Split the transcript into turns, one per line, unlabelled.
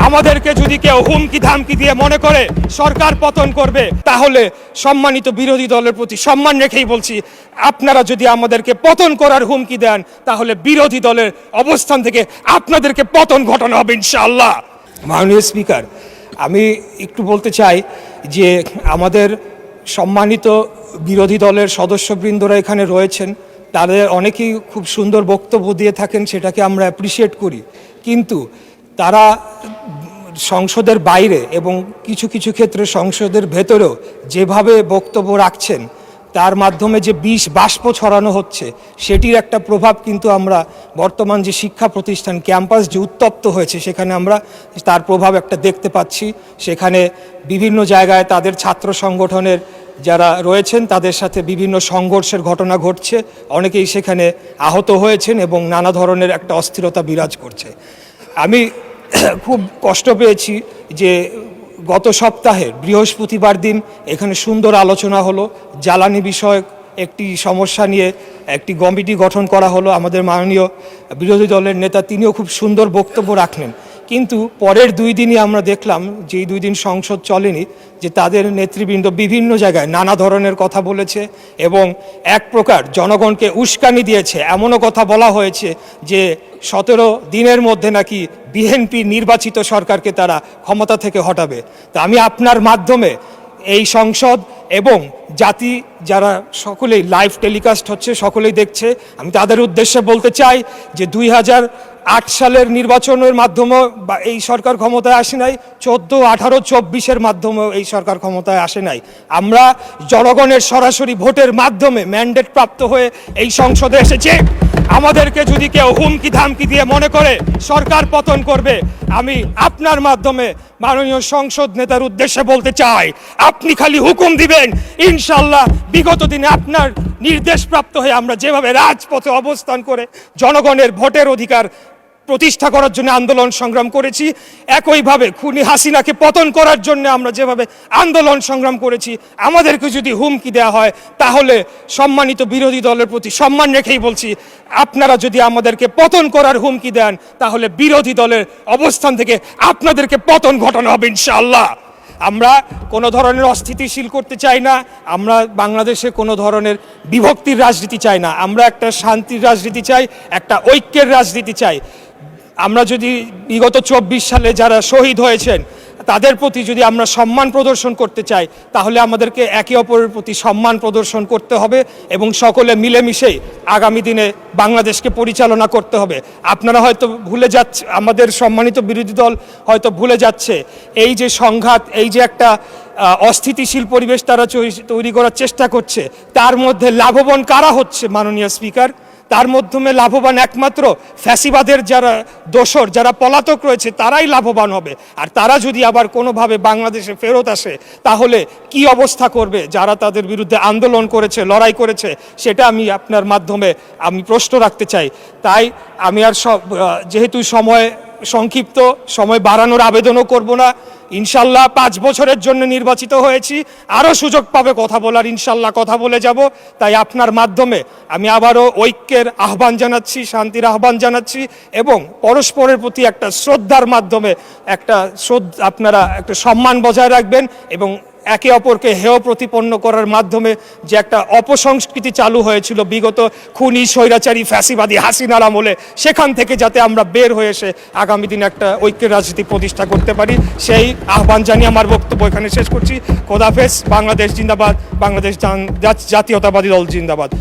আমাদেরকে যদি কেউ হুমকি ধামকি দিয়ে মনে করে সরকার পতন করবে, তাহলে সম্মানিত বিরোধী দলের প্রতি সম্মান রেখেই বলছি, আপনারা যদি আমাদেরকে পতন করার হুমকি দেন, তাহলে বিরোধী দলের অবস্থান থেকে আপনাদেরকে পতন ঘটানো হবে ইনশাআল্লাহ। মাননীয় স্পিকার, আমি একটু বলতে চাই যে আমাদের সম্মানিত বিরোধী দলের সদস্যবৃন্দরা এখানে রয়েছেন, তাদের অনেকেই খুব সুন্দর বক্তব্য দিয়ে থাকেন, সেটাকে আমরা অ্যাপ্রিসিয়েট করি। কিন্তু তারা সংসদের বাইরে এবং কিছু কিছু ক্ষেত্রে সংসদের ভেতরেও যেভাবে বক্তব্য রাখছেন, তার মাধ্যমে যে বিষ বাষ্প ছড়ানো হচ্ছে, সেটির একটা প্রভাব কিন্তু আমরা বর্তমান যে শিক্ষা প্রতিষ্ঠান ক্যাম্পাস যে উত্তপ্ত হয়েছে, সেখানে আমরা তার প্রভাব একটা দেখতে পাচ্ছি। সেখানে বিভিন্ন জায়গায় তাদের ছাত্র সংগঠনের যারা রয়েছেন তাদের সাথে বিভিন্ন সংঘর্ষের ঘটনা ঘটছে, অনেকেই সেখানে আহত হয়েছেন এবং নানা ধরনের একটা অস্থিরতা বিরাজ করছে। আমি খুব কষ্ট পেয়েছি যে গত সপ্তাহে বৃহস্পতিবার দিন এখানে সুন্দর আলোচনা হলো, জ্বালানি বিষয়ক একটি সমস্যা নিয়ে একটি কমিটি গঠন করা হলো। আমাদের মাননীয় বিরোধী দলের নেতা তিনিও খুব সুন্দর বক্তব্য রাখলেন, কিন্তু পরের 2 দিনই আমরা দেখলাম যে এই 2 দিন সংসদ চলেনি, যে তাদের নেতৃবৃন্দ বিভিন্ন জায়গায় নানা ধরনের কথা বলেছে এবং এক প্রকার জনগণকে উস্কানি দিয়েছে। এমনও কথা বলা হয়েছে যে 17 দিনের মধ্যে নাকি বিএনপি নির্বাচিত সরকারকে তারা ক্ষমতা থেকে হটাবে। তা আমি আপনার মাধ্যমে এই সংসদ এবং জাতি যারা সকলেই লাইভ টেলিকাস্ট হচ্ছে, সকলেই দেখছে, আমি তাদের উদ্দেশ্যে বলতে চাই যে 2008 সালের নির্বাচনের মাধ্যমে এই সরকার ক্ষমতায় আসে নাই, 14, 18, 24-এর মাধ্যমেও এই সরকার ক্ষমতায় আসে নাই। আমরা জনগণের সরাসরি ভোটের মাধ্যমে ম্যান্ডেট প্রাপ্ত হয়ে এই সংসদে এসেছে। আমাদেরকে যদি কেউ হুমকি ধামকি দিয়ে মনে করে সরকার পতন করবে, আমি আপনার মাধ্যমে মাননীয় সংসদ নেতার উদ্দেশ্যে বলতে চাই, আপনি খালি হুকুম দিবেন, ইনশাল্লাহ বিগত দিনে আপনার নির্দেশপ্রাপ্ত হয়ে আমরা যেভাবে রাজপথে অবস্থান করে জনগণের ভোটের অধিকার প্রতিষ্ঠা করার জন্য আন্দোলন সংগ্রাম করেছি, একইভাবে খুনি হাসিনাকে পতন করার জন্য আমরা যেভাবে আন্দোলন সংগ্রাম করেছি, আমাদেরকে যদি হুমকি দেওয়া হয়, তাহলে সম্মানিত বিরোধী দলের প্রতি সম্মান রেখেই বলছি, আপনারা যদি আমাদেরকে পতন করার হুমকি দেন, তাহলে বিরোধী দলের অবস্থান থেকে আপনাদেরকে পতন ঘটানো হবে ইনশাআল্লাহ। আমরা কোনো ধরনের অস্থিতিশীল করতে চাই না, আমরা বাংলাদেশে কোনো ধরনের বিভক্তির রাজনীতি চাই না, আমরা একটা শান্তির রাজনীতি চাই, একটা ঐক্যের রাজনীতি চাই। আমরা যদি বিগত 24 সালে যারা শহীদ হয়েছেন তাদের প্রতি যদি আমরা সম্মান প্রদর্শন করতে চাই, তাহলে আমাদেরকে একে অপরের প্রতি সম্মান প্রদর্শন করতে হবে এবং সকলে মিলেমিশেই আগামী দিনে বাংলাদেশকে পরিচালনা করতে হবে। আপনারা হয়তো ভুলে যাচ্ছে, আমাদের সম্মানিত বিরোধী দল হয়তো ভুলে যাচ্ছে, এই যে সংঘাত, এই যে একটা অস্থিতিশীল পরিবেশ তারা তৈরি করার চেষ্টা করছে, তার মধ্যে লাভবান কারা হচ্ছে মাননীয় স্পিকার? তার মাধ্যমে লাভবান একমাত্র ফ্যাসিবাদের যারা দোসর, যারা পলাতক রয়েছে, তারাই লাভবান হবে। আর তারা যদি আবার কোনোভাবে বাংলাদেশে ফেরত আসে, তাহলে কি অবস্থা করবে যারা তাদের বিরুদ্ধে আন্দোলন করেছে, লড়াই করেছে, সেটা আমি আপনার মাধ্যমে আমি প্রশ্ন রাখতে চাই। তাই আমি আর যেহেতু সময় সংক্ষিপ্ত, সময় বাড়ানোর আবেদনও করব না। ইনশাল্লাহ 5 বছরের জন্য নির্বাচিত হয়েছি, আরও সুযোগ পাবে কথা বলার, ইনশাল্লাহ কথা বলে যাব। তাই আপনার মাধ্যমে আমি আবারও ঐক্যের আহ্বান জানাচ্ছি, শান্তির আহ্বান জানাচ্ছি এবং পরস্পরের প্রতি একটা শ্রদ্ধার মাধ্যমে আপনারা একটা সম্মান বজায় রাখবেন এবং একে অপরকে হেয় প্রতিপন্ন করার মাধ্যমে যে একটা অপসংস্কৃতি চালু হয়েছিল বিগত খুনি স্বৈরাচারী ফ্যাসিবাদী হাসিনার আমলে, সেখান থেকে যাতে আমরা বের হয়ে এসে আগামী দিনে একটা ঐক্যের রাজনীতি প্রতিষ্ঠা করতে পারি, সেই আহ্বান জানিয়ে আমার বক্তব্য এখানে শেষ করছি। খোদাফেজ। বাংলাদেশ জিন্দাবাদ, বাংলাদেশ জাতীয়তাবাদী দল জিন্দাবাদ।